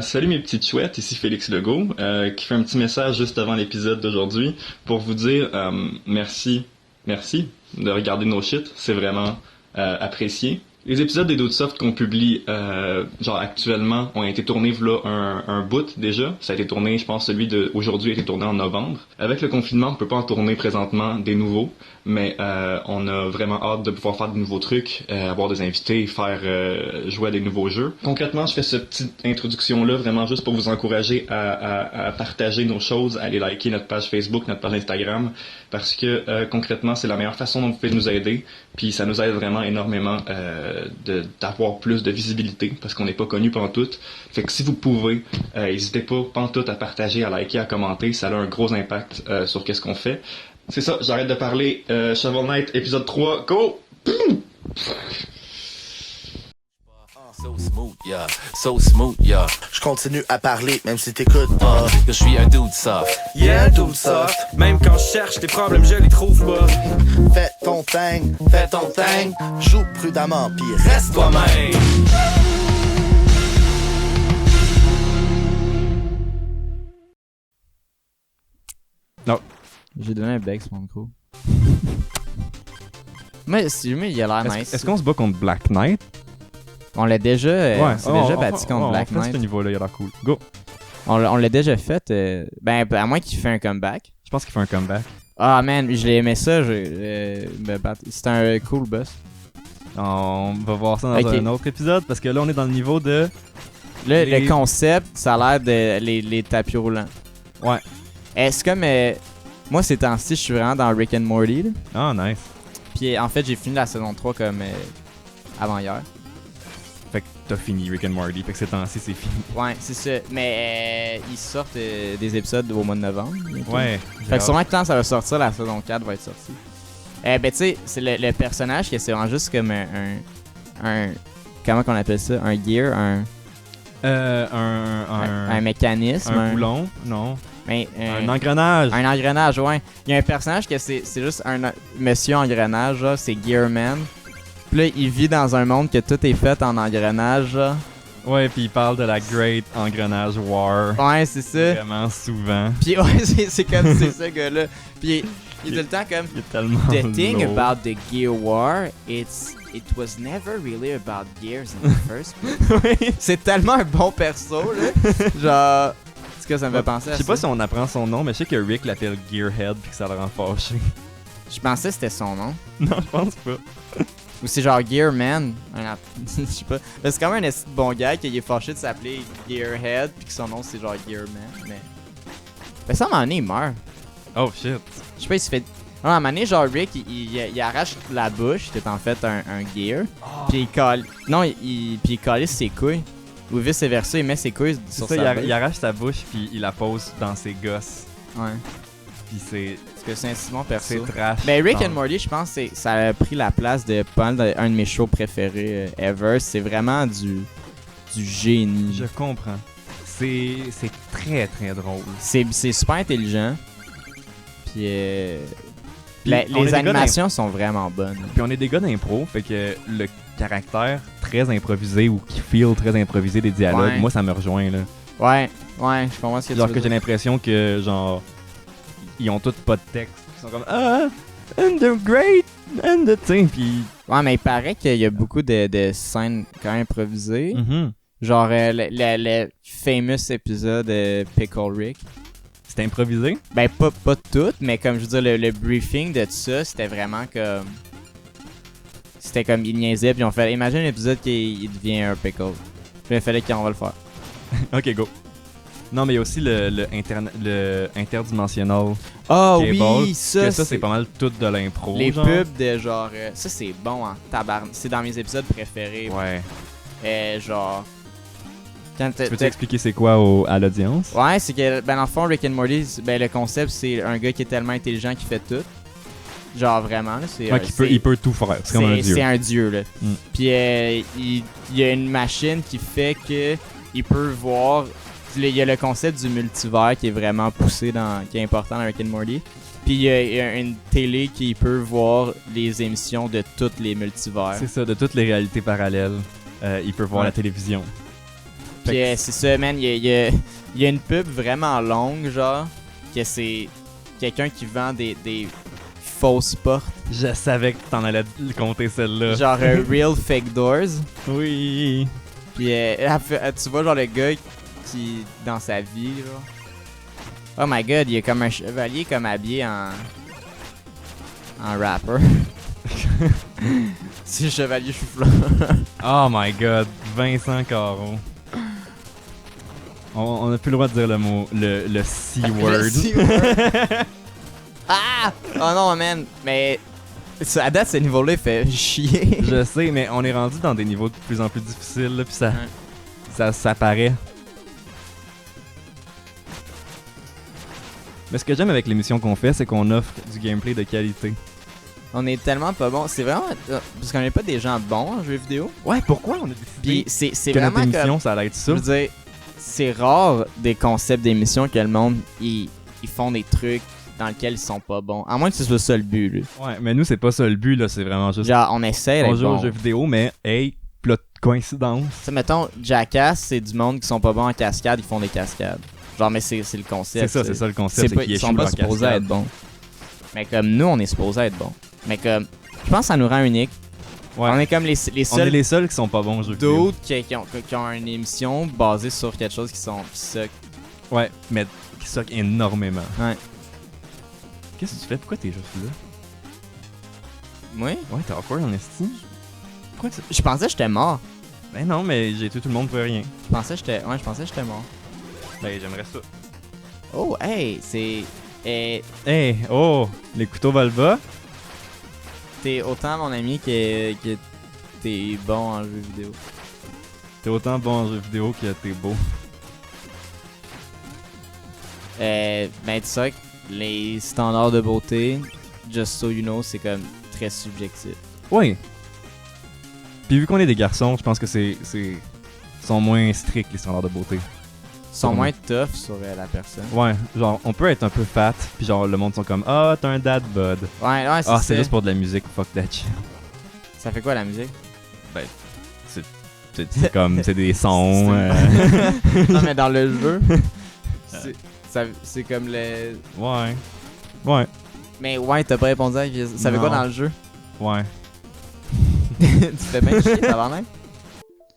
Salut mes petites chouettes, ici Félix Legault, qui fait un petit message juste avant l'épisode d'aujourd'hui pour vous dire merci de regarder nos shit, c'est vraiment apprécié. Les épisodes des Dudes Soft qu'on publie genre actuellement ont été tournés v'là un bout déjà. Ça a été tourné, je pense celui de aujourd'hui a été tourné en novembre. Avec le confinement, on peut pas en tourner présentement des nouveaux, mais on a vraiment hâte de pouvoir faire de nouveaux trucs, avoir des invités, faire jouer à des nouveaux jeux. Concrètement, je fais cette petite introduction-là vraiment juste pour vous encourager à partager nos choses, à aller liker notre page Facebook, notre page Instagram, parce que concrètement, c'est la meilleure façon dont vous pouvez nous aider, puis ça nous aide vraiment énormément d'avoir plus de visibilité, parce qu'on n'est pas connu pantoute. Fait que si vous pouvez, n'hésitez pas pantoute à partager, à liker, à commenter, ça a un gros impact sur qu'est-ce qu'on fait. C'est ça, j'arrête de parler. Shovel Knight, épisode 3, go! So smooth, yeah, so smooth, yeah. Je continue à parler, même si t'écoutes pas. Je suis un dude soft. Yeah, dude soft. Même quand je cherche tes problèmes, je les trouve pas. Fais ton thing, joue prudemment, pis reste Toi-même. Non. J'ai donné un bec sur mon micro. Mais il a l'air nice. Est-ce qu'on se bat contre Black Knight? On l'a déjà, déjà battu contre Black On fait Knight. ce niveau-là, il a l'air cool. Go! On l'a déjà fait. Ben, à moins qu'il fait un comeback. Je pense qu'il fait un comeback. Ah man, je l'ai aimé ça. C'était un cool boss. On va voir ça dans Ok. un autre épisode parce que là, on est dans le niveau de... Là, le concept, ça a l'air de les tapis roulants. Ouais. C'est comme... moi, ces temps-ci, je suis vraiment dans Rick and Morty. Là. Ah, nice. Puis en fait, j'ai fini la saison 3 comme avant-hier. Fait que t'as fini Rick and Morty, fait que ces temps-ci, c'est fini. Ouais, c'est ça. Mais ils sortent des épisodes au mois de novembre. bientôt. Ouais. Fait que sûrement que quand ça va sortir, la saison 4 va être sortie. Ben tu sais, c'est le personnage que c'est vraiment juste comme un comment qu'on appelle ça? Un gear, un mécanisme. Un boulon? Non. Ben, Un engrenage. un engrenage, ouais. Il y a un personnage que c'est juste un monsieur engrenage, là, c'est Gearman. Puis là, il vit dans un monde que tout est fait en engrenage. Là. Ouais, puis il parle de la Great Engrenage War. Ouais, c'est ça. Vraiment souvent. Puis ouais, c'est comme c'est ce gars-là. Puis il est tout le temps comme Il est tellement The thing lourd. about the Gear War, it was never really about gears in the first place. C'est tellement un bon perso, là. Genre, en tout cas, ça me fait penser à Je ça. sais pas si on apprend son nom, mais je sais que Rick l'appelle Gearhead puis que ça le rend fâché. Je pensais que c'était son nom. Non, je pense pas. Ou c'est genre Gearman. Je sais pas. Mais c'est quand même un esti de bon gars qu'il est fâché de s'appeler Gearhead puis que son nom c'est genre Gearman. Mais ça, à un moment donné, il meurt. Oh shit. Je sais pas, il se fait. Non, à un moment donné, genre Rick, il arrache la bouche, c'est en fait un gear. Puis il colle. Non, puis il calisse ses couilles. Ou vice versa, il met ses couilles C'est sur ça, sa bouche. il arrache sa bouche puis il la pose dans ses gosses. Ouais. Puis c'est Parce que c'est un Simon perso. trash. Mais Rick Non. and Morty, je pense que ça a pris la place de pas mal d'un de mes shows préférés ever. C'est vraiment du génie. Je comprends. C'est très très drôle. C'est super intelligent. Puis, Puis on est des les gars animations sont vraiment bonnes. Puis on est des gars d'impro, fait que le caractère très improvisé ou qui feel très improvisé des dialogues, Ouais. moi ça me rejoint là. Ouais, je comprends ce que Genre tu que veux j'ai dire. l'impression que genre ils ont tous pas de texte. Ils sont comme and the great and the thing puis Ouais, mais il paraît qu'il y a beaucoup de scènes quand même improvisées. Genre le famous épisode de Pickle Rick. c'était improvisé. Ben, pas toutes, mais comme je veux dire, le briefing de tout ça, c'était vraiment comme. C'était comme ils niaisaient, puis on fait. Imagine l'épisode qu'il devient un pickle. Puis il fallait qu'on va le faire. OK, go. Non, mais il y a aussi le interdimensional Ah cable. oui, que ça c'est pas mal tout de l'impro. Les genre. pubs de genre. Ça, c'est bon en tabarn. C'est dans mes épisodes préférés. Ouais. Genre. Quand Tu peux expliquer c'est quoi à l'audience? Ouais, c'est que, ben, dans le fond, Rick and Morty, ben, le concept, c'est un gars qui est tellement intelligent qu'il fait tout. Genre, vraiment, là. C'est, Ouais, il peut tout faire. C'est comme un dieu. C'est un dieu, là. Mm. Puis, il y a une machine qui fait que il peut voir. Il y a le concept du multivers qui est vraiment poussé qui est important dans Rick and Morty. Puis, il y a une télé qui peut voir les émissions de tous les multivers. C'est ça, de toutes les réalités parallèles, il peut voir Ouais. la télévision. Puis c'est ça, man, il y a une pub vraiment longue, genre, que c'est quelqu'un qui vend des fausses portes. Je savais que t'en allais compter celle-là. Genre Real Fake Doors. Oui. Puis tu vois genre le gars qui dans sa vie, genre. Oh my god, il est comme un chevalier comme habillé en rapper. C'est le chevalier chou-fleur. Oh my god, Vincent Caron. On a plus le droit de dire le mot, le C-word. Le C-word. Ah! Oh non, man. Mais à date, ce niveau-là, il fait chier. Je sais, mais on est rendu dans des niveaux de plus en plus difficiles, là, pis ça paraît. Mais ce que j'aime avec l'émission qu'on fait, c'est qu'on offre du gameplay de qualité. On est tellement pas bon. C'est vraiment... Parce qu'on n'est pas des gens bons en jeux vidéo. Ouais, pourquoi on a Puis décidé c'est que vraiment notre émission, comme... ça allait être Je ça? veux dire, c'est rare des concepts d'émissions que le monde, ils font des trucs dans lesquels ils sont pas bons. À moins que ce soit ça le but, là. Ouais, mais nous, c'est pas ça le but, là, c'est vraiment juste... Genre, on essaie on d'être joue aux bon. jeux vidéo, mais hey, plot coïncidence. Tu sais, mettons, Jackass, c'est du monde qui sont pas bons en cascade, ils font des cascades. Genre, mais c'est le concept. C'est ça le concept, c'est pas, qu'ils ils sont échouent pas en supposés cascade. être bons. Mais comme nous, on est supposés être bons. Mais comme, je pense que ça nous rend unique. Ouais. On est comme les On est seuls les seuls qui sont pas bons aux jeux vidéo. d'autres qui ont une émission basée sur quelque chose qui suck. Ouais, mais qui suck énormément. Ouais. Qu'est-ce que tu fais? Pourquoi t'es juste là? Oui? Ouais, t'es awkward en esti. Pourquoi tu... Je pensais que j'étais mort. Ben non, mais j'ai tué tout le monde pour rien. Je pensais que j'étais mort. Ben j'aimerais ça. Oh, hey, c'est... Hey, oh, les couteaux volent bas. T'es autant mon ami que t'es bon en jeu vidéo. T'es autant bon en jeux vidéo que t'es beau. Ben tu sais que les standards de beauté, just so you know, c'est comme très subjectif. Oui. Puis vu qu'on est des garçons, je pense que c'est sont moins stricts les standards de beauté. Ils sont moins tough sur la personne. Ouais, genre on peut être un peu fat, puis genre le monde sont comme ah t'as un dad bod. Ouais, c'est Ah ça. c'est juste pour de la musique, fuck that shit. Ça fait quoi la musique? C'est comme c'est des sons. Non mais dans le jeu, c'est comme le... Ouais. Ouais. Mais ouais, t'as pas répondu à... Ça fait quoi Non. dans le jeu? Ouais. Tu fais bien chier, tabarnak?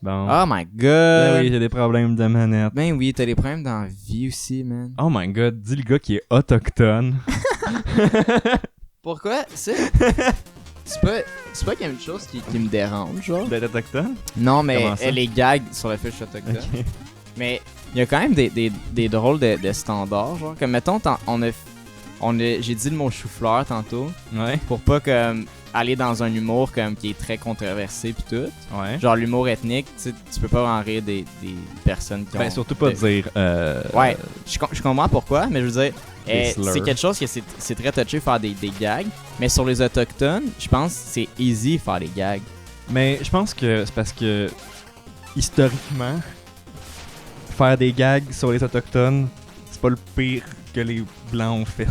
Bon. Oh my god! Ben oui, j'ai des problèmes de manette. Ben oui, t'as des problèmes dans la vie aussi, man. Oh my god, dis le gars qui est autochtone. Pourquoi? C'est pas qu'il y a une chose qui me dérange, genre. D'être autochtone? Non, mais Comment ça? elle est gag sur le fait que je suis autochtone. Ok. Mais il y a quand même des drôles de standards, genre. Comme mettons, j'ai dit le mot chou-fleur tantôt, Ouais. pour pas comme aller dans un humour comme qui est très controversé pis tout. Ouais. Genre l'humour ethnique, tu sais, tu peux pas en rire des personnes qui ont... Ben surtout pas dire. Ouais, je comprends pourquoi, mais je veux dire, Des slurs. c'est quelque chose que c'est très touché faire des gags, mais sur les autochtones, je pense que c'est easy faire des gags. Mais je pense que c'est parce que historiquement, faire des gags sur les autochtones, c'est pas le pire que les blancs ont fait.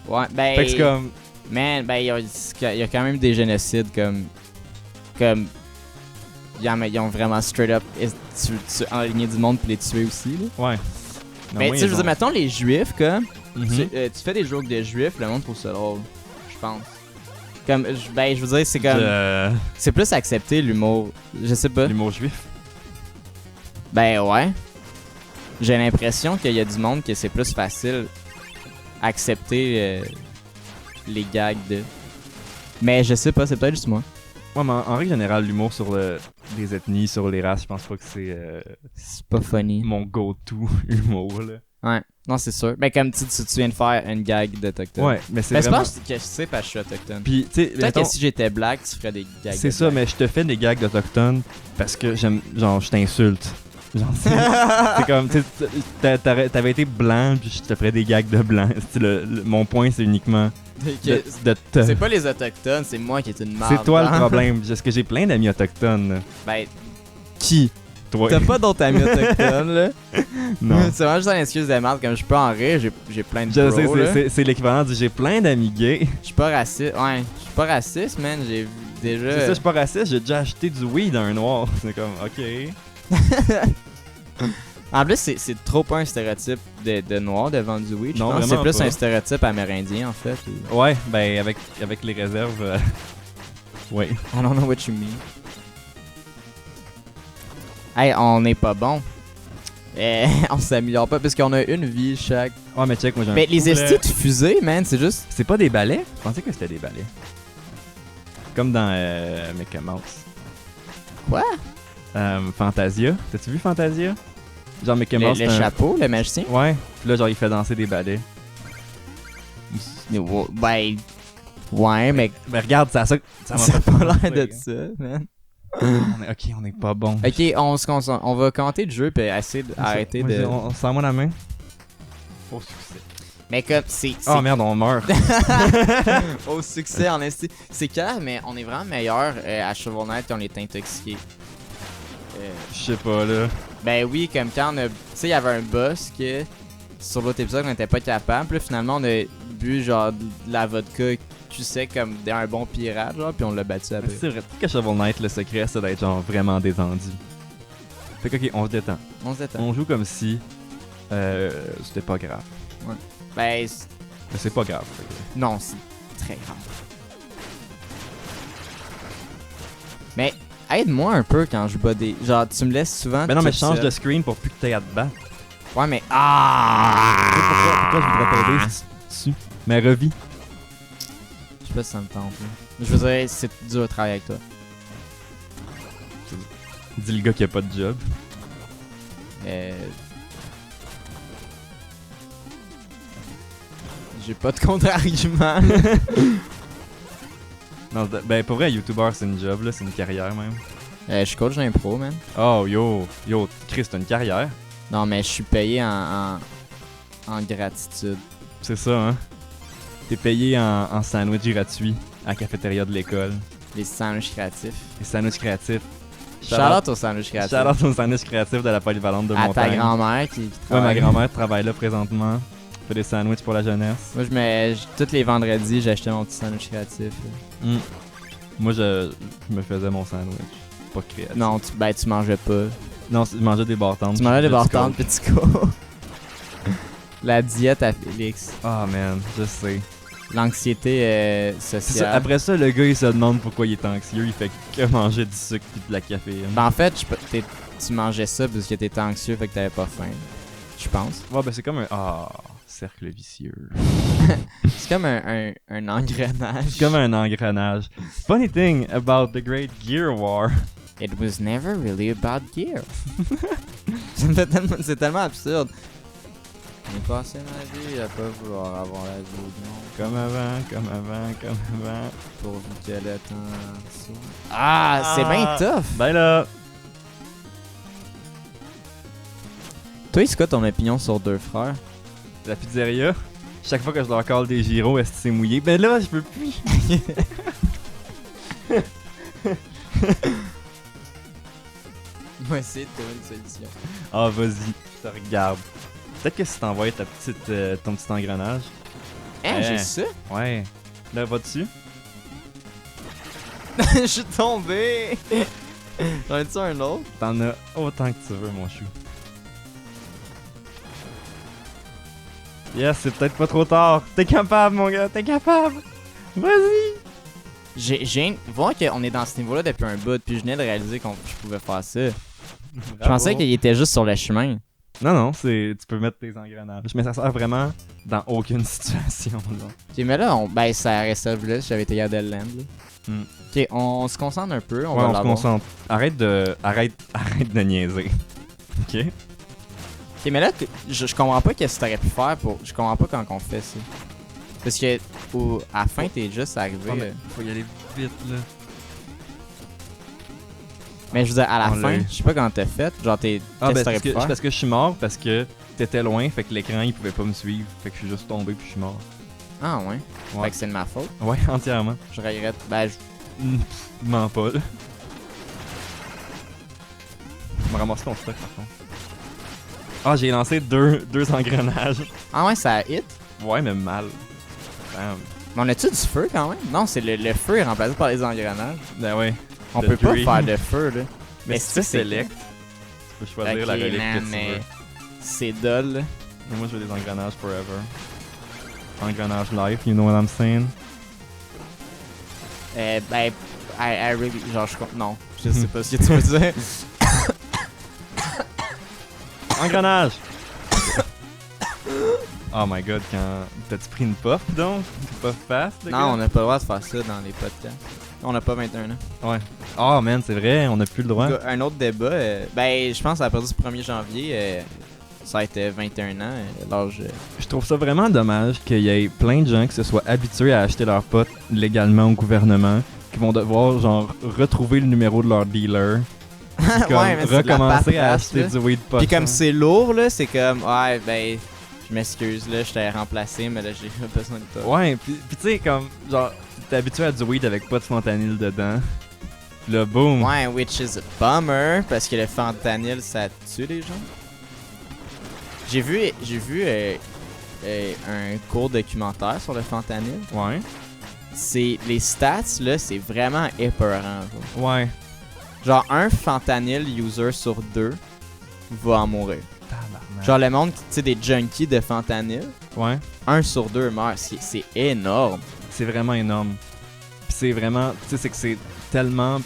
Ouais, ben... Fait que c'est comme. Man, ben, il y a quand même des génocides comme ils ont vraiment straight up enligné du monde puis les tuer aussi, là. Ouais. Non, Mais moi, tu sais, je veux ils dire, ont- mettons les juifs, comme, Mhm. tu fais des jokes de juifs, le monde trouve ça drôle, je pense. Comme, je veux dire, c'est comme, c'est plus accepté l'humour, je sais pas. L'humour juif. Ben ouais. J'ai l'impression qu'il y a du monde que c'est plus facile accepter les gags de... Mais je sais pas, c'est peut-être juste moi. Ouais, mais en règle générale, l'humour sur les ethnies, sur les races, je pense pas que c'est C'est pas funny. mon go-to humour, là. Ouais, non, c'est sûr. Mais comme tu viens de faire une gag d'Autochtone. Ouais, mais c'est Mais c'est vraiment... pas que je sais parce que je suis autochtone. Puis, tu sais, Peut-être mettons- que si j'étais black, tu ferais des gags. c'est de ça, black. mais je te fais des gags d'autochtones parce que j'aime, genre, je t'insulte. Genre, c'est comme, tu sais, t'avais été blanc, puis je te ferais des gags de blanc. Mon point, c'est uniquement Que- de te... C'est pas les autochtones, c'est moi qui est une marde. C'est toi hein? le problème. Parce que j'ai plein d'amis autochtones. là. Ben, qui? Toi. T'as pas d'autres amis autochtones, là? Non. C'est vraiment juste une excuse de merde, comme je peux en rire, j'ai plein de Je bros, là. sais, c'est l'équivalent du j'ai plein d'amis gays. Je suis pas raciste. Ouais, je suis pas raciste, man. J'ai vu déjà. C'est ça, je suis pas raciste, j'ai déjà acheté du weed à un noir. C'est comme, ok. En plus, c'est trop pas un stéréotype de noir devant du weed. Je Non, pense que c'est vraiment plus pas. un stéréotype amérindien, en fait. ou- Ouais, ben avec les réserves. Ouais. I don't know what you mean. Hey, on n'est pas bon. On s'améliore pas parce qu'on a une vie chaque. Ouais, mais check, moi j'ai un Mais les poulet. estis de fusée, man, c'est juste. C'est pas des balais? Je pensais que c'était des balais. Comme dans Mickey Mouse. Quoi? Fantasia. T'as-tu vu Fantasia? Genre Mickey Le Mouse. c'est un- chapeau, le magicien? Ouais. Puis là, genre, il fait danser des balais. Ben. Ouais, mais Ben regarde, ça ça m'a a fait pas l'air penser, de gars. ça, man. Ok, on est pas bon. Ok, on se concentre. On va commenter le jeu puis essayer d'arrêter de. Serre-moi la main. Au succès. Mais comme, c'est. Oh merde, on meurt. Au succès en esti. C'est clair, mais on est vraiment meilleur à Shovel Knight quand on est intoxiqué. Je sais pas, là. Ben oui, comme quand on a. Tu sais, il y avait un boss que. Sur l'autre épisode, on n'était pas capable. Puis là, finalement, on a bu genre de la vodka tu sais comme un bon pirate, genre, puis on l'a battu après. C'est vrai, peut-être que Shovel Knight, le secret, c'est d'être genre vraiment détendu. Fait que, ok, on se détend. On se détend. On joue comme si c'était pas grave. Ben, Mais c'est pas grave. Fait que- non, c'est très grave. Mais aide-moi un peu quand je bats des. Genre, tu me laisses souvent. Mais non, mais je tout change seul. de screen pour plus que t'aies à te battre. Ouais, mais. Pourquoi je voudrais t'aider dessus? Mais revis. Je sais pas si ça me tente. Là. Je veux dire, c'est dur de travailler avec toi. Dis le gars qui a pas de job. J'ai pas de contre-argument. là. Non, ben pour vrai, YouTuber c'est une job, là, c'est une carrière même. Je suis coach d'impro, man. Oh yo, Chris, t'as une carrière. Non, mais je suis payé en gratitude. C'est ça, hein. T'es payé en sandwich gratuit à la cafétéria de l'école. Les sandwichs créatifs. Les sandwichs créatifs. Shout-out aux sandwichs créatifs. Shout-out aux sandwichs créatifs de la polyvalente de À ta Montagne. grand-mère qui Ouais, travaille. ma grand-mère travaille là présentement. Fait des sandwichs pour la jeunesse. Moi, tous les vendredis, j'achetais mon petit sandwich créatif. Moi, je me faisais mon sandwich. Pas créatif. Non, tu mangeais pas. Non, je mangeais des bartendes. Tu mangeais des puis bartendes, petit co. La diète à Félix. Ah, man, je sais. L'anxiété C'est ça, sociale. après ça, le gars, il se demande pourquoi il est anxieux. Il fait que manger du sucre et de la caféine. Ben, en fait, tu mangeais ça parce que t'étais anxieux, fait que t'avais pas faim. Je pense. Ouais, ben c'est comme un... Ah, cercle vicieux. C'est comme un engrenage. C'est comme un engrenage. Funny thing about the Great Gear War. It was never really about gear. C'est tellement absurde. J'ai passé ma vie à pas vouloir avoir la vie du monde Comme avant, comme avant, comme avant. pourvu que le temps soit. Ah, c'est bien tough. Ben là... Toi, c'est quoi ton opinion sur Deux Frères? La pizzeria, chaque fois que je leur colle des gyros, est-ce que c'est mouillé? Ben là, je peux plus. Moi, essayer de trouver une solution. Ah, vas-y, je te regarde. Peut-être que si t'envoies ton petit engrenage. Hein, Ouais. j'ai ça? Ouais. Là, va dessus. Je suis tombé! J'en ai-tu un autre? T'en as autant que tu veux, mon chou. Yes, c'est peut-être pas trop tard. T'es capable, mon gars, t'es capable. Vas-y. J'ai voir qu'on est dans ce niveau-là depuis un bout, puis je venais de réaliser que je pouvais faire ça. Je pensais qu'il était juste sur le chemin. Non, non, tu peux mettre tes engrenages. Mais ça sert vraiment dans aucune situation, là. Ok, mais là, ben, ça réserve là si j'avais été Gardel Land. Là. Hmm. Ok, on se concentre un peu, on Ouais, va on se l'avoir. concentre. Arrête de niaiser. Ok? Ok, mais là, je comprends pas qu'est-ce que t'aurais pu faire pour. Je comprends pas quand on fait ça. Parce que à la fin, t'es juste arrivé. Ouais, mais faut y aller vite, là. Mais je veux dire, à la On fin, l'a eu. je sais pas comment t'as fait. Genre, qu'est-ce Ah, que ben, t'aurais pu faire? parce que je suis mort, parce que t'étais loin, fait que l'écran, il pouvait pas me suivre. Fait que je suis juste tombé, puis je suis mort. Ah, ouais. Ouais. Fait que c'est de ma faute. Ouais, entièrement. Je regrette. Ben, Mens pas, là. Je me ramasse ton stock, par contre. Ah, j'ai lancé deux engrenages. Ah, ouais, ça hit. Ouais, mais mal. Bam. Mais on a-tu du feu quand même? Non, c'est le feu est remplacé par les engrenages. Ben ouais. On The peut pas dream. faire de feu, là. Mais Mais si tu fais c'est- select, tu peux choisir la Ok, relique man, que tu mais veux. c'est dull, là. Mais moi, je veux des engrenages forever. Engrenage life, you know what I'm saying? Ben, I really... Genre, non, je sais pas ce que tu veux dire. Engrenage! Oh my god, quand... T'as-tu pris une puff, donc? Une puff fast, le Non, on n'a pas le droit de faire ça dans les podcasts. On n'a pas 21 ans. Ouais. Oh man, c'est vrai, on a plus le droit. Un autre débat, ben, je pense à partir du 1er janvier, ça a été 21 ans, l'âge... Je trouve ça vraiment dommage qu'il y ait plein de gens qui se soient habitués à acheter leurs potes légalement au gouvernement, qui vont devoir, genre, retrouver le numéro de leur dealer, puis comme Ouais, mais c'est de la recommencer à paperasse, acheter là. du weed pot. Puis comme c'est lourd, là, c'est comme, ouais, ben, je m'excuse, là, je t'ai remplacé, mais là, j'ai besoin de toi. Ouais, puis tu sais, comme, genre, t'es habitué à du weed avec pas de fentanyl dedans. Puis là, boum. Ouais, which is a bummer, parce que le fentanyl, ça tue les gens. J'ai vu un court documentaire sur le fentanyl. Ouais. C'est les stats, là, c'est vraiment épeurant. Genre. Ouais. Genre, un fentanyl user sur 2 va en mourir. Tabarnak. Genre, le monde, tu sais, des junkies de fentanyl, Ouais. 1 sur 2 meurt. C'est énorme. C'est vraiment énorme. Puis c'est vraiment, tu sais, c'est que c'est tellement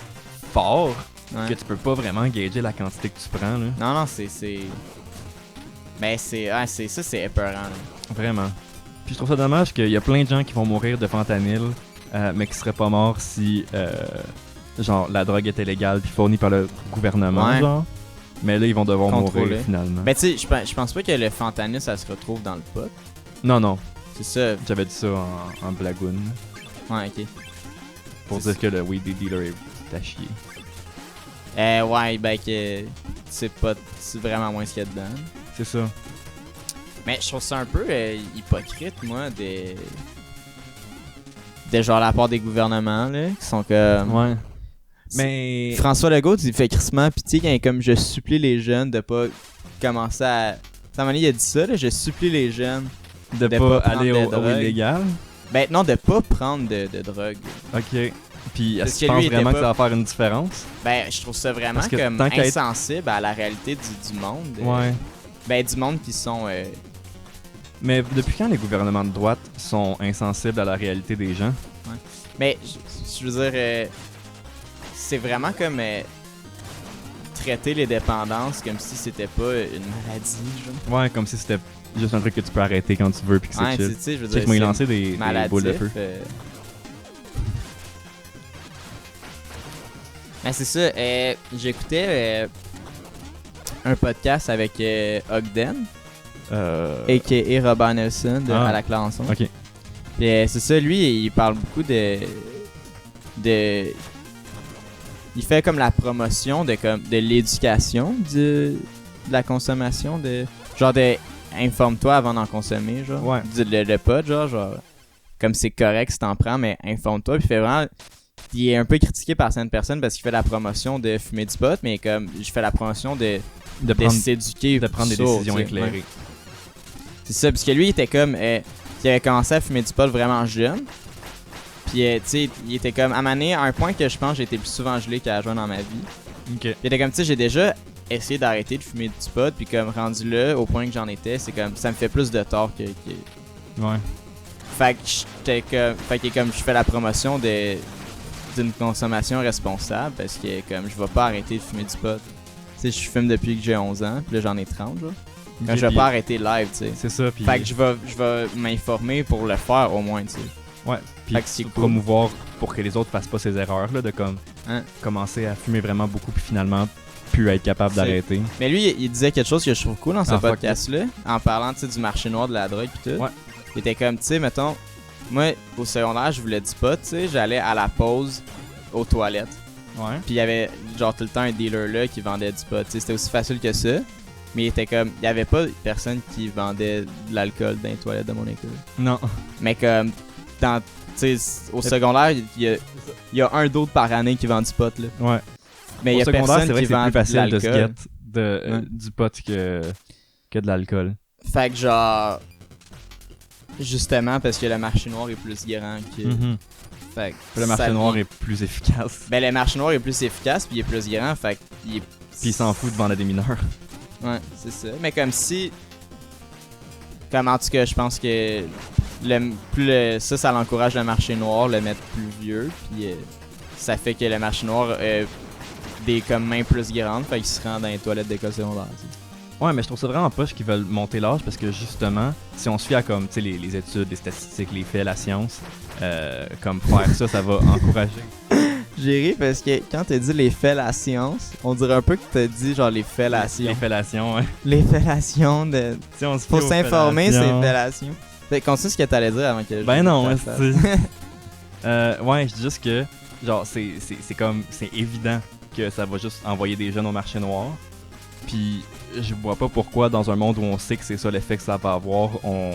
fort Ouais. que tu peux pas vraiment gager la quantité que tu prends, là. Non, c'est... Ben, ça, c'est épeurant, là. Vraiment. Puis je trouve ça dommage qu'il y a plein de gens qui vont mourir de fentanyl, mais qui seraient pas morts si, genre, la drogue était légale puis fournie par le gouvernement, Ouais. genre. Mais là, ils vont devoir Contrôler. mourir finalement. Ben, tu sais, je pense pas que le fentanyl, ça se retrouve dans le pot. Non, non. C'est ça. J'avais dit ça en blagoune. Ouais, ok. Pour C'est dire que le weed dealer est à chier. Ouais, ben, que c'est vraiment moins ce qu'il y a dedans. C'est ça. Mais je trouve ça un peu hypocrite, moi, de genre la part des gouvernements, là, qui sont comme... Ouais. Mais. François Legault, il fait crissement pitié quand il est comme « Je supplie les jeunes de pas commencer à... » À un moment donné, il a dit ça, là, « Je supplie les jeunes de de pas pas aller prendre au de drogue. illégal. » Ben non, de pas prendre de drogue. Ok. Puis Parce est-ce que que tu lui, penses il était vraiment que pas- ça va faire une différence? Ben, je trouve ça vraiment Parce que comme tant qu'à être- insensible à la réalité du monde. Ouais. Ben, du monde qui sont... Mais depuis quand les gouvernements de droite sont insensibles à la réalité des gens? Mais, je veux dire, c'est vraiment comme traiter les dépendances comme si c'était pas une maladie, genre. Ouais, comme si c'était juste un truc que tu peux arrêter quand tu veux puis que c'est Ouais, tu chill. sais, je veux Tu sais dire, que moi, il c'est lançait des boules de maladif. feu. Ben, c'est ça, j'écoutais un podcast avec Ogden, a.k.a. Robert Nelson de Ah. À la Clanson. Ok. Puis c'est ça, lui, il parle beaucoup de... Il fait comme la promotion de l'éducation de la consommation, genre de informe-toi avant d'en consommer, genre. Ouais. Le pot, genre, comme c'est correct si t'en prends, mais informe-toi. Puis il fait vraiment... Il est un peu critiqué par certaines personnes parce qu'il fait la promotion de fumer du pot, mais comme je fais la promotion de s'éduquer, de prendre des sur, décisions tu sais, éclairées. ouais. C'est ça, parce que lui, il était comme... il avait commencé à fumer du pot vraiment jeune. Puis, tu sais, il était comme... À un point que je pense j'ai été plus souvent gelé qu'à joindre dans ma vie. Ok. Puis il était comme, tu sais, j'ai déjà essayé d'arrêter de fumer du pot, puis comme rendu là, au point que j'en étais, c'est comme... Ça me fait plus de tort que... Ouais. Fait que j'étais comme... Fait que comme je fais la promotion d'une consommation responsable, parce que comme je vais pas arrêter de fumer du pot. Tu sais, je fume depuis que j'ai 11 ans, puis là j'en ai 30, genre. Quand Ok, je vais puis pas arrêter live, tu sais. C'est ça, puis... Fait que je vais m'informer pour le faire au moins, tu sais. Ouais, puis Fait que c'est cool. promouvoir pour que les autres fassent pas ces erreurs-là, de comme Hein? commencer à fumer vraiment beaucoup puis finalement plus être capable C'est- d'arrêter. Mais lui, il disait quelque chose que je trouve cool dans ce Ah, fuck podcast-là, en parlant, tu sais, du marché noir de la drogue pis tout. Ouais. Il était comme, tu sais, mettons, moi, au secondaire, je voulais du pot, tu sais, j'allais à la pause aux toilettes. Ouais. Puis il y avait, genre, tout le temps un dealer là qui vendait du pot, tu sais, c'était aussi facile que ça. Mais il était comme, il y avait pas personne qui vendait de l'alcool dans les toilettes de mon école. Non. Mais comme, tu sais, au secondaire, il y a un d'autre par année qui vend du pot, là. Ouais. Mais il y Au a secondaire, personne c'est vrai qui que c'est vend plus facile de se l'alcool. get du pot que de l'alcool. Fait que genre, justement parce que le marché noir est plus grand que... Fait que Le marché ça noir vient- est plus efficace. Ben le marché noir est plus efficace puis il est plus grand, fait que Puis il s'en fout de vendre à des mineurs. Ouais, c'est ça. Mais comme si... Comme en tout cas, je pense que ça l'encourage le marché noir, le mettre plus vieux. Puis ça fait que le marché noir a des comme mains plus grandes, fait qu'il se rend dans les toilettes d'école secondaire. Tu sais. Ouais, mais je trouve ça vraiment poche qu'ils veulent monter l'âge parce que justement, si on se fie à comme, tu sais, les études, les statistiques, les faits, la science, comme faire ça va encourager. J'ai ri parce que quand t'as dit les fellations, on dirait un peu que t'as dit genre les fellations. Les fellations, ouais. Les fellations de... Si on se Faut fie aux s'informer, c'est fellations. fellations. Fait continue ce que t'allais dire avant que je... Ben non, fasse c'est... ouais, je dis juste que, genre, c'est comme, c'est évident que ça va juste envoyer des jeunes au marché noir. Puis je vois pas pourquoi, dans un monde où on sait que c'est ça l'effet que ça va avoir, on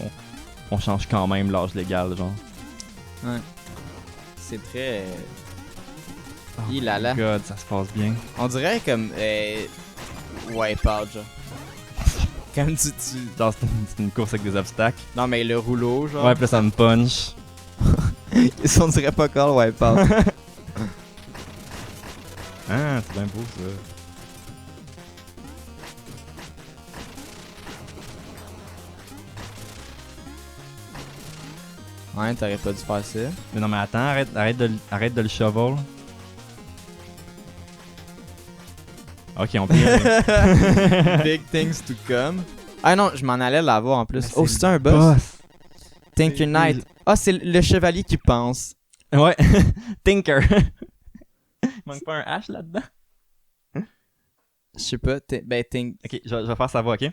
change quand même l'âge légal, genre. Ouais. C'est très... Oh Il a là. my God, ça se passe bien. On dirait comme... Wipeout, genre. Comme tu... Genre, c'est une course avec des obstacles. Non, mais le rouleau, genre. Ouais, puis là, ça me punch. On dirait pas encore le Wipeout. Ah, c'est bien beau, ça. Ouais, t'aurais pas dû faire ça. Mais non, mais attends, arrête de le shovel. Ok, on peut y aller. Big things to come. Ah non, je m'en allais l'avoir en plus. Mais Oh, c'est c'est un boss. Tinker Knight. Ah, c'est le chevalier qui pense. Ouais, Tinker. Il manque pas un H là-dedans? Je sais pas. Ok, je vais faire sa voix, ok?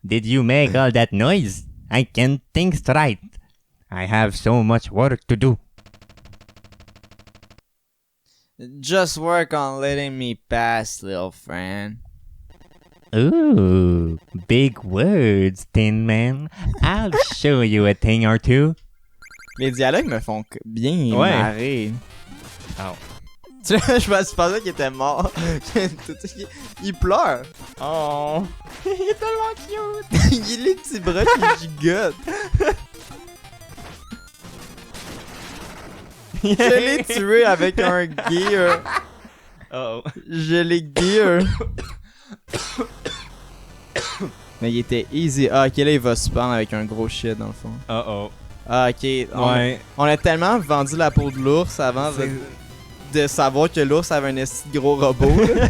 Did you make all that noise? I can't think straight. I have so much work to do. Just work on letting me pass, little friend. Ooh, big words, Tin Man. I'll show you a thing or two. Les dialogues me font bien Ouais. marrer. Oh. Tu vois, je pensais qu'il était mort. Il pleure. Oh. Il est tellement cute. Il a les petits bras qui gigotent. Je l'ai tué avec un gear. Oh. Je l'ai gear. Mais il était easy. Ah, ok, là, il va se prendre avec un gros shit dans le fond. Oh. Ah, ok. Ouais. On a tellement vendu la peau de l'ours avant de savoir que l'ours avait un esti de gros robot. là.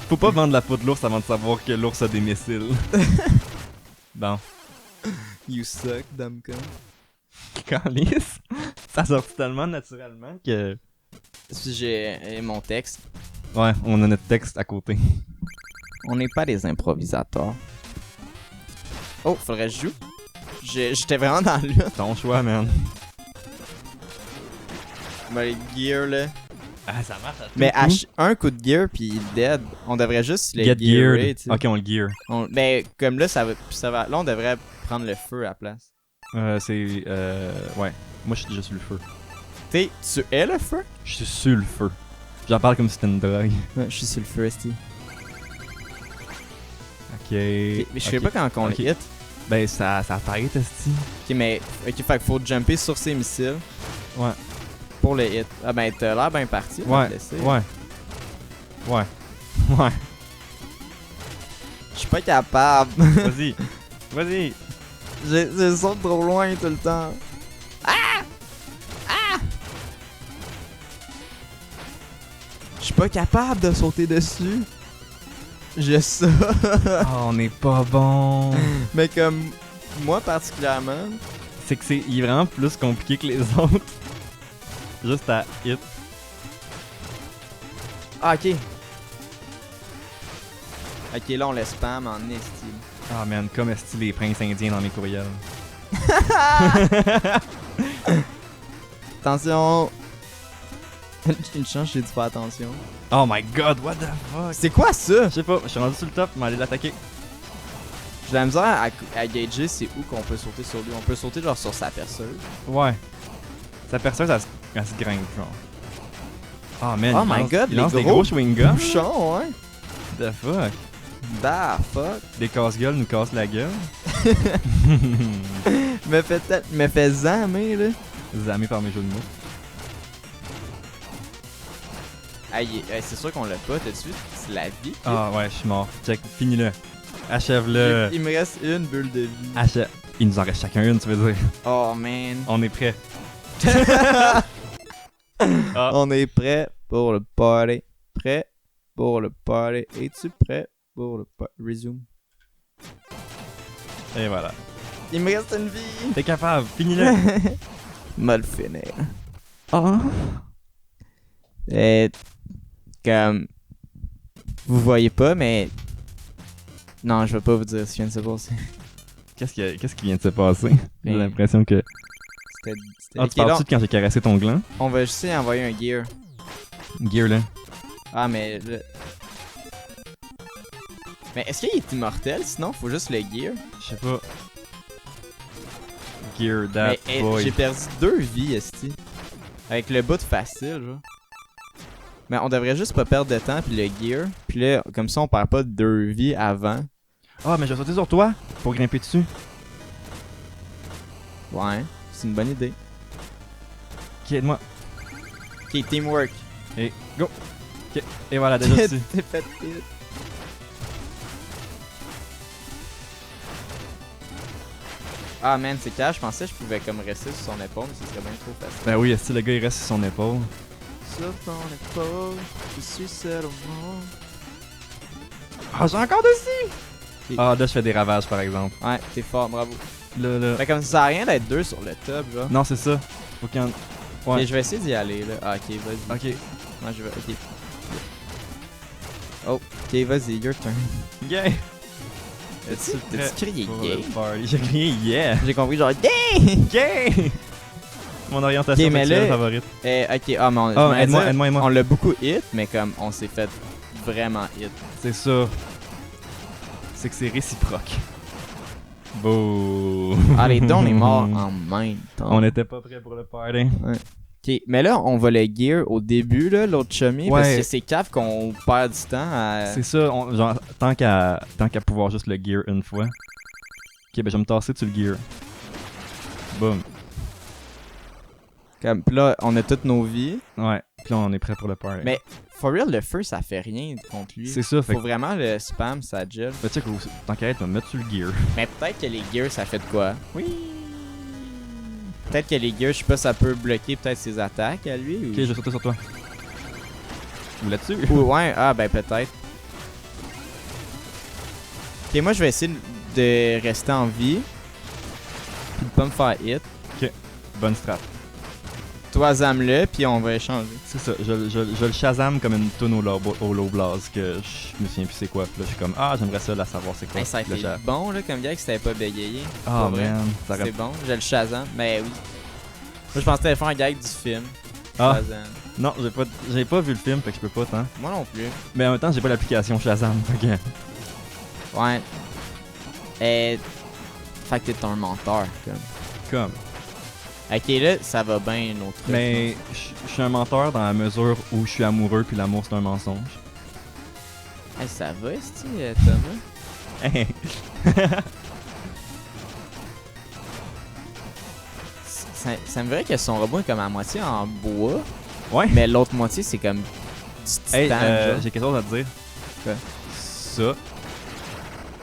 Faut pas vendre la peau de l'ours avant de savoir que l'ours a des missiles. Bon. You suck, dumb con. Calice. Ça sort tellement naturellement que... J'ai mon texte. Ouais, on a notre texte à côté. On n'est pas des improvisateurs. Oh, faudrait que je joue. J'étais vraiment dans le lutte. Ton choix, man. Mais les gears là. Ah, ça marche à tout Mais coup. un coup de gear puis il est dead. On devrait juste le Get gearer, geared. tu sais. Ok, on le gear. Mais comme là, ça va. Là, on devrait prendre le feu à la place. C'est... Ouais. Moi, je suis déjà sur le feu. Tu es le feu? Je suis sur le feu. J'en parle comme si c'était une drogue. Ouais, je suis sur le feu, Esti. Ok. Mais je sais pas quand on Ok. le hit. Ben, ça t'arrête, esti. Ok, mais. Ok, fait qu'il faut jumper sur ses missiles Ouais. pour le hit. Ah, ben, t'as l'air bien parti. on va Ouais. te laisser. Ouais. Ouais. Ouais. Je suis pas capable. Vas-y. Vas-y. Je saute trop loin tout le temps. Je suis pas capable de sauter dessus. Je sais. Oh, on est pas bon. Mais comme moi particulièrement. C'est que il est vraiment plus compliqué que les autres. Juste à hit. Ah, ok. Ok, là on laisse spam en esti. Ah, man, comme esti les princes indiens dans mes courriels. Attention. Une chance, j'ai dû faire attention. Oh my god, what the fuck? C'est quoi ça? Je sais pas, je suis rendu sur le top, mais aller l'attaquer. J'ai de la misère à gager c'est où qu'on peut sauter sur lui. On peut sauter genre sur sa perceuse. Ouais. Sa perceuse, elle se grimpe, genre. Oh man, Oh il my lance, god, il les lance des gros gros chewing-gums. Bouchon, ouais. The fuck? Da fuck. Des casse-gueules nous cassent la gueule. Me fait zammer là. Zamé par mes jeux de mots. C'est sûr qu'on l'a pas. T'as-tu vu? C'est la vie. Ah ouais, je suis mort. Check, finis-le. Achève-le. Il me reste une bulle de vie. Achève. Il nous en reste chacun une, tu veux dire. Oh man. On est prêt. Ah. On est prêt pour le party. Prêt pour le party. Es-tu prêt pour le party? Resume. Et voilà. Il me reste une vie. T'es capable, finis-le. Mal finir. Oh. Et comme vous voyez pas, mais non, je vais pas vous dire ce qui vient de se passer. Qu'est-ce qui vient de se passer? J'ai Ben, l'impression que... C'était Ah, tu parles-tu de quand j'ai caressé ton gland? on va juste y envoyer un gear. Gear, là. Ah mais là... Mais est-ce qu'il est immortel? Sinon, faut juste le gear. Je sais pas. Gear, that Mais boy. j'ai perdu 2 vies, esti. Avec le bout facile, genre. Mais on devrait juste pas perdre de temps puis le gear. Puis là, comme ça, on perd pas 2 vies avant. Ah, mais je vais sauter sur toi pour grimper dessus. Ouais, c'est une bonne idée. Ok, aide-moi. Ok, teamwork. Et go. Ok, et voilà, déjà dessus. T'es fait hit. Ah man, c'est cash, je pensais que je pouvais comme rester sur son épaule, mais ce serait bien trop facile. Ben oui, est-ce que le gars il reste sur son épaule? Sur ton épaule, je suis seul au monde. Ah, j'ai encore dessus! Ok. Ah, là, je fais des ravages, par exemple. Ouais, t'es fort, bravo. Là. Mais comme ça sert à rien d'être 2 sur le top, genre. Non, c'est ça. Faut qu'il y en... Ok, Ouais. je vais essayer d'y aller, là. Ah, ok, vas-y. Ok. Moi, je vais. Ok. Oh, ok, vas-y, your turn. Yeah! T'as-tu crié pour gay? le party? J'ai crié yeah! J'ai compris, genre, gay! Gay! Mon orientation Ok, mais sexuelle là- favorite. Ok, ah, mais on, Oh, je m'allais aide-moi, dire, aide-moi. on l'a beaucoup hit, mais comme on s'est fait vraiment hit. C'est ça. C'est que c'est réciproque. Beau! Ah, les dons, on est morts en même temps. On n'était pas prêts pour le party. Ok, mais là, on va le gear au début, là, l'autre chummy, parce Ouais. que c'est cave qu'on perd du temps à... C'est ça, genre, tant qu'à pouvoir juste le gear une fois. Ok, ben je vais me tasser sur le gear. Boom. Comme, pis là, on a toutes nos vies. Ouais, puis là on est prêt pour le party. Mais, for real, le feu, ça fait rien contre lui. c'est ça, fait Faut que. vraiment le spam, ça gel. Ben, tu sais que tant qu'à être, on va me mettre sur le gear. Mais peut-être que les gears, ça fait de quoi? Oui. Peut-être que les gears, je sais pas, ça peut bloquer peut-être ses attaques à lui. Ou... Ok, je vais sauter sur toi. Ou là-dessus? Ou ouais, ah ben peut-être. Ok, moi je vais essayer de rester en vie. Puis de pas me faire hit. Bonne strat. Toi, zame-le, puis on va échanger. C'est ça, je le Shazam comme une toune au low blast que je me souviens plus c'est quoi. Puis là je suis comme, ah j'aimerais ça la savoir c'est quoi. Hey, ça a Puis là, été j'ai- bon là, comme gars, que c'était pas bégayé. Ah Pas vrai. man, ça aurait... C'est bon, j'ai le Shazam. Mais oui. Moi je pensais que t'allais faire un gag du film. Ah. Shazam. Non, j'ai pas vu le film, fait que je peux pas tant. Moi non plus. Mais en même temps, j'ai pas l'application Shazam, fait que... Ouais. Fait que t'es un menteur, comme. Comme. Ok, là, ça va bien, nos trucs. Mais je suis un menteur dans la mesure où je suis amoureux puis l'amour c'est un mensonge. Hey, ça va, est-ce Thomas? Hey. Ça me verrait que son robot est comme à moitié en bois, Ouais. mais l'autre moitié, c'est comme du titan. Hey, genre. j'ai quelque chose à te dire. Quoi? Ça.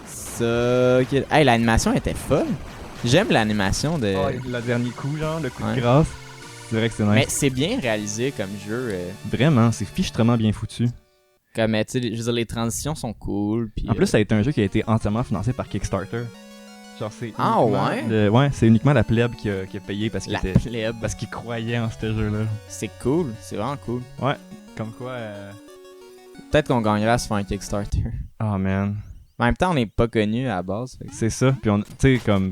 Ça, ok. Hey, l'animation était folle. J'aime l'animation de... Le dernier coup, genre, le coup Ouais. de grâce. C'est vrai que c'est nice. Mais c'est bien réalisé comme jeu. Vraiment, c'est fichtrement bien foutu. Comme, tu sais, je veux dire, les transitions sont cool. Puis, En plus, ça a été un jeu qui a été entièrement financé par Kickstarter. Genre, c'est Ah, uniquement ouais? ouais, c'est uniquement la plèbe qui a payé parce qu'il la était... plèbe. Parce qu'il croyait en ce jeu-là. C'est cool. C'est vraiment cool. Comme quoi... Peut-être qu'on gagnera à se faire un Kickstarter. Oh man. En même temps, on n'est pas connu à la base. Fait que- C'est ça. Puis on... Tu sais, comme...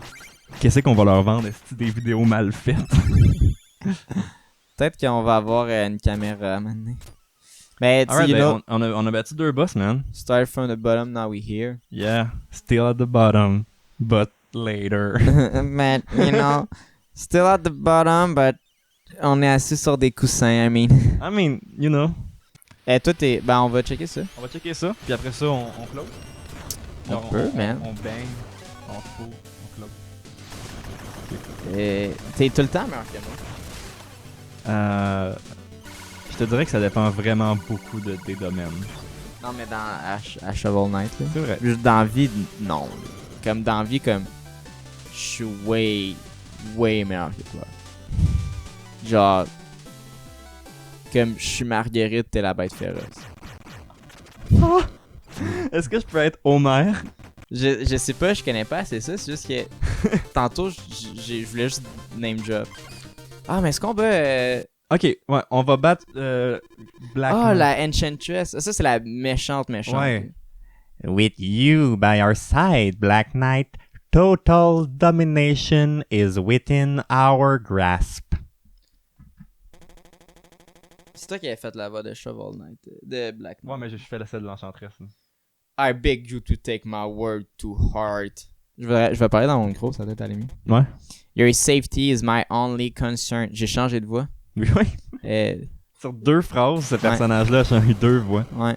Qu'est-ce qu'on va leur vendre? Est-ce que des vidéos mal faites? Peut-être qu'on va avoir une caméra maintenant. Mais tu sais, Alright, you know, on a battu 2 boss, man. start from the bottom, now we here. Yeah. Still at the bottom. But later. Man, you know, still at the bottom, but on est assis sur des coussins, I mean. I mean, you know. Eh, toi, t'es... Ben, on va checker ça. On va checker ça. Puis après ça, on close. On peut, man. On bang. On fout. On close. T'es tout le temps meilleur que moi. te dirais que ça dépend vraiment beaucoup des domaines. Non, mais à Shovel Knight, là. C'est vrai. Juste dans la vie, non. Comme dans la vie, comme. Je suis way meilleur que toi. Genre. Comme je suis Marguerite, t'es la bête féroce. Est-ce que je peux être Homer? Je sais pas, je connais pas assez ça, c'est juste que. Tantôt, je voulais juste name drop. Ah, mais est-ce qu'on va. Ok, ouais, on va battre Black Ah, Knight. la Enchantress. Ça, c'est la méchante. Ouais. With you by our side, Black Knight, total domination is within our grasp. C'est toi qui avais fait la voix de Shovel Knight, de Black Knight. Ouais, mais je fais la celle de l'Enchantress. là. I beg you to take my word to heart. Je vais parler dans mon micro, ça doit être aller mieux. Ouais. Your safety is my only concern. J'ai changé de voix. Oui. Euh, Sur 2 phrases, ce personnage-là a changé 2 voix. ouais.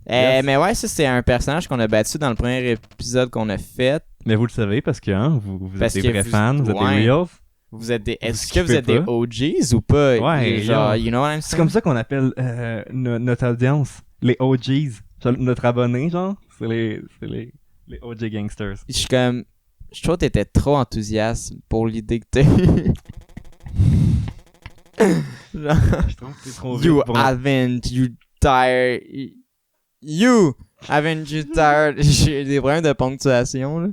Yes. Mais ouais, ça c'est un personnage qu'on a battu dans le premier épisode qu'on a fait. Mais vous le savez parce que hein, vous Parce êtes des que vrais vous- fans, vous êtes ouais. des reals. Vous êtes des. Est-ce Vous que vous êtes skippez des pas. OGs ou pas? Ouais, Genre, yo. you know what I'm saying? C'est comme ça qu'on appelle notre audience, les OGs. Genre, notre abonné, genre, c'est les OG gangsters. Je suis comme. Je trouve que t'étais trop enthousiaste pour l'idée que t'as eue. Genre. Je trouve que c'est trop You vite pour nous. haven't you tired. You haven't you tired. J'ai des problèmes de ponctuation, là.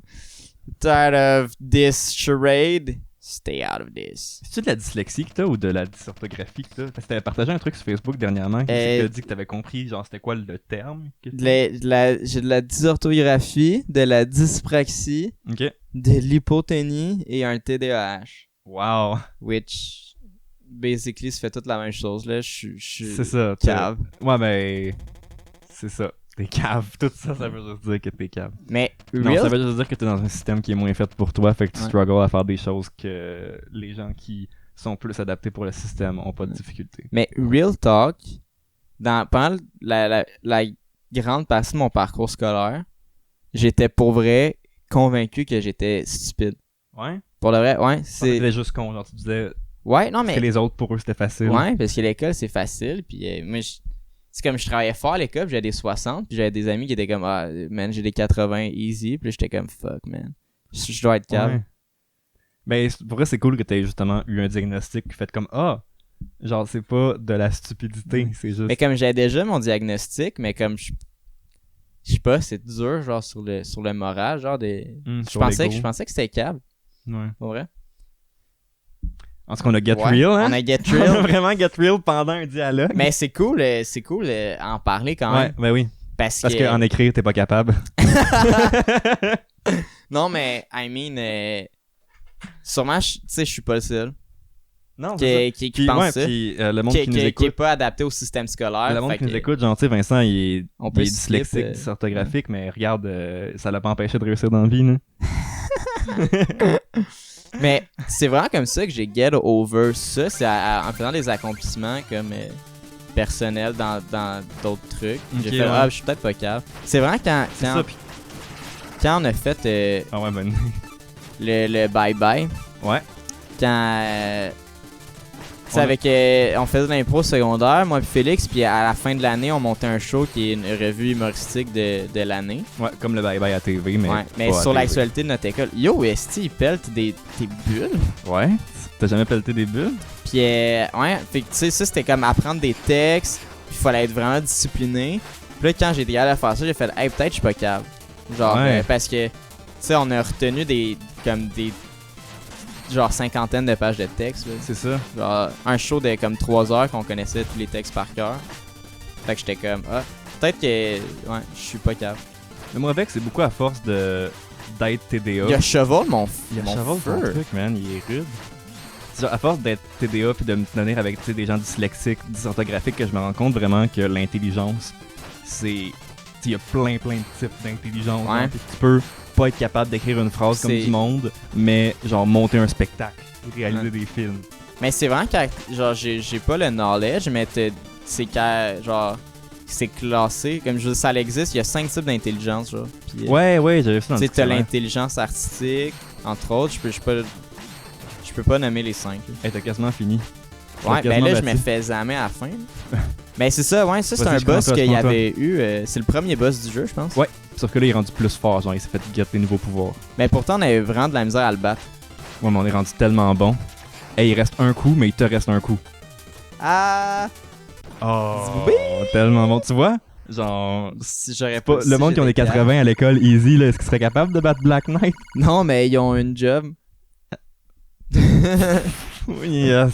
Tired of this charade. Stay out of this. C'est-tu de la dyslexie que t'as ou de la dysorthographie que t'as? Parce que t'avais partagé un truc sur Facebook dernièrement qui t'a dit que t'avais compris, genre, c'était quoi le terme? que J'ai de la dysorthographie, de la dyspraxie, Ok. de l'hypoténie et un TDAH. Wow. Which, basically, ça fait toute la même chose, là. Je suis C'est ça. cave. Ouais, mais. C'est ça. T'es cave. Tout ça, ça veut juste dire que t'es cave. Mais, Non, real ça veut juste dire que t'es dans un système qui est moins fait pour toi, fait que tu Ouais. struggles à faire des choses que les gens qui sont plus adaptés pour le système ont pas de difficulté. Mais real talk, pendant la grande partie de mon parcours scolaire, j'étais pour vrai convaincu que j'étais stupide. Ouais? Pour le vrai, ouais, C'était juste con, genre tu disais Ouais, non que mais... les autres pour eux c'était facile. Ouais, parce que l'école, c'est facile, puis moi, c'est comme je travaillais fort à l'école, puis j'avais des 60, puis j'avais des amis qui étaient comme « Ah, man, j'ai des 80 easy », puis j'étais comme « Fuck, man, je dois être calme. Ouais. Ben, pour vrai, c'est cool que t'aies justement eu un diagnostic fait comme ah, genre c'est pas de la stupidité, c'est juste. Mais comme j'avais déjà mon diagnostic, mais comme je sais pas, c'est dur, genre sur le moral, genre des. Sur l'ego. Je pensais que c'était câble, Ouais. pour vrai. En tout cas, on a Get Ouais, Real, hein? On a Get On a Real. vraiment Get Real pendant un dialogue. Mais c'est cool en parler quand ouais, même. ben oui. Parce Parce que. qu'en écrire, t'es pas capable. Non, mais, I mean, sûrement, tu sais, je suis pas le seul Non, qui Puis, pense ouais, ça. puis le monde qui nous Qui est écoute. pas adapté au système scolaire. Le monde fait qui nous que- écoute, genre, tu sais, Vincent, il On peut est skip, dyslexique, dysorthographique, mais regarde, ça l'a pas empêché de réussir dans la vie, là. Mais c'est vraiment comme ça que j'ai get over ça. C'est en faisant des accomplissements comme personnels dans d'autres trucs. Ok, J'ai fait, ouais. ah, je suis peut-être pas capable. C'est vraiment C'est ça, puis... quand on a fait Ah ouais, ben... le bye-bye. Ouais. Quand... c'est avec... on faisait de l'impro secondaire, moi et Félix, puis à la fin de l'année, on montait un show qui est une revue humoristique de l'année. Ouais, comme le bye-bye à TV, mais... Ouais, mais pas à sur TV. l'actualité de notre école. Yo, Esti, il pèle tes bulles. Ouais? T'as jamais pelleté des bulles? Puis, ouais, fait que tu sais, ça c'était comme apprendre des textes, puis il fallait être vraiment discipliné. Puis là, quand j'ai été capable de faire ça, j'ai fait, hey, peut-être je suis pas capable. Genre, Ouais. parce que, tu sais, on a retenu genre cinquantaine de pages de texte. Là. C'est ça. Genre, un show de comme 3 heures qu'on connaissait tous les textes par cœur. Fait que j'étais comme, ah, peut-être que, ouais, je suis pas capable. Mais moi, avec, c'est beaucoup à force d'être TDA. Il y a Cheval, mon Il y a mon Cheval, ton feu. truc, man, il est rude. C'est genre, à force d'être TDA puis de me tenir avec tu sais, des gens dyslexiques, dysorthographiques, que je me rends compte vraiment que l'intelligence, c'est... Il y a plein de types d'intelligence. Ouais. hein, puis tu peux pas être capable d'écrire une phrase comme C'est- du monde, mais genre monter un spectacle, réaliser Ouais. des films. Mais c'est vraiment quand, genre, j'ai pas le knowledge, mais c'est quand, genre, c'est classé. Comme je veux dire, ça existe, il y a 5 types d'intelligence, genre. Puis, Ouais, j'avais vu ça dans tu le sais, t'as dictionnaire. l'intelligence artistique, entre autres. Je peux pas nommer les 5. Hey, t'as quasiment fini. Ouais, ben quasiment là, je me battu. fais zammer à la fin. Ben c'est ça, ouais, ça c'est Vas-y, un je boss comprends, je qu'il y comprends. avait eu. C'est le premier boss du jeu, je pense. Ouais. Sauf que là, il est rendu plus fort, genre, il s'est fait get des nouveaux pouvoirs. Mais pourtant, on avait vraiment de la misère à le battre. Ouais, mais on est rendu tellement bon. Hey, il reste un coup, mais il te reste un coup. Ah! Oh, tellement bon. Tu vois? Genre, Si j'aurais pas, pas le monde qui ont des 80 à l'école easy, là, est-ce qu'ils seraient capables de battre Black Knight? Non, mais ils ont une job. Oui, yes.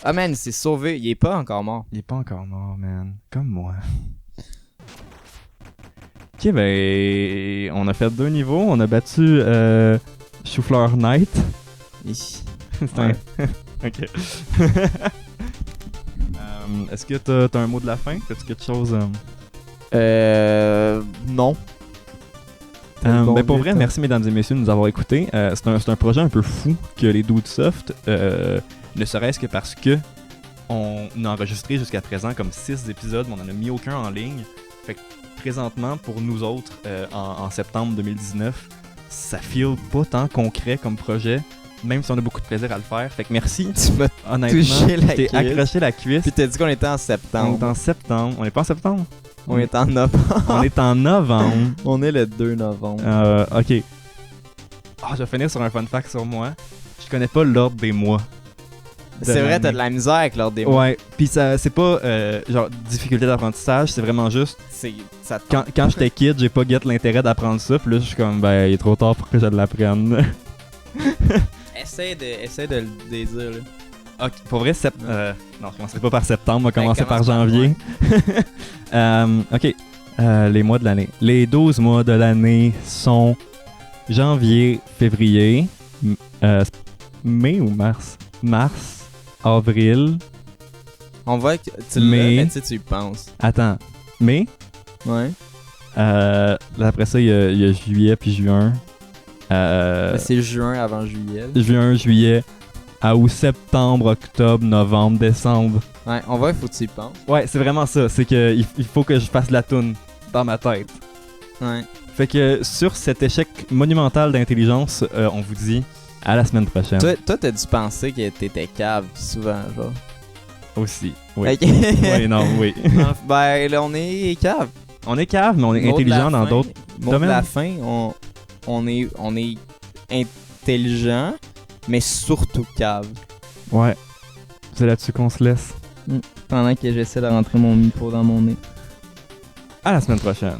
Ah man, il s'est sauvé, il est pas encore mort. Il est pas encore mort, man. Comme moi. Ok, ben, on a fait 2 niveaux. On a battu Choufleur Knight. C'est un... ok. Est-ce que t'as un mot de la fin? T'as-tu quelque chose? Non. Ben pour vrai, merci mesdames et messieurs de nous avoir écoutés. C'est un projet un peu fou que les Dudes Soft, ne serait-ce que parce que on a enregistré jusqu'à présent comme 6 épisodes, mais on en a mis aucun en ligne. Fait que présentement, pour nous autres, en septembre 2019, ça feel pas tant concret comme projet, même si on a beaucoup de plaisir à le faire. Fait que merci. Tu m'as Honnêtement, touché la t'es cuisse. accroché la cuisse. Puis t'as dit qu'on était en On est septembre. en septembre. On est pas en septembre? On est en novembre. On est en novembre. On est le 2 novembre. Ok. Je vais finir sur un fun fact sur moi. Je connais pas l'ordre des mois. C'est vrai, t'as de la misère avec l'ordre des mots. Ouais, pis ça, c'est pas genre difficulté d'apprentissage, c'est vraiment juste Ça te quand j'étais kid, j'ai pas get l'intérêt d'apprendre ça, pis là je suis comme ben il est trop tard pour que je l'apprenne. Essaye de le dire, là. Ok, pour vrai, non, je commencerai pas par septembre, on va commencer par commence par janvier. Ok, les mois de l'année. Les 12 mois de l'année sont janvier, février, mai ou mars? Mars, avril, On va que tu Mais- l'as, mais tu sais, tu y penses. attends, mai? Ouais. Là, après ça, il y a juillet puis juin. C'est juin avant juillet. Juin, juillet, août, septembre, octobre, novembre, décembre. Ouais, on va, il faut que tu y penses. Ouais, c'est vraiment ça. C'est que il faut que je fasse la toune dans ma tête. Ouais. Fait que sur cet échec monumental d'intelligence, on vous dit à la semaine prochaine. Toi, t'as dû penser que t'étais cave souvent, genre. Aussi. Oui. Ok. Oui, non, oui. Ben, là, on est cave. On est cave, mais on est Mot de intelligent la dans fin- d'autres mot de domaines. la fin, on est intelligent, mais surtout cave. Ouais. C'est là-dessus qu'on se laisse. Pendant que j'essaie de rentrer mon micro dans mon nez. À la semaine prochaine.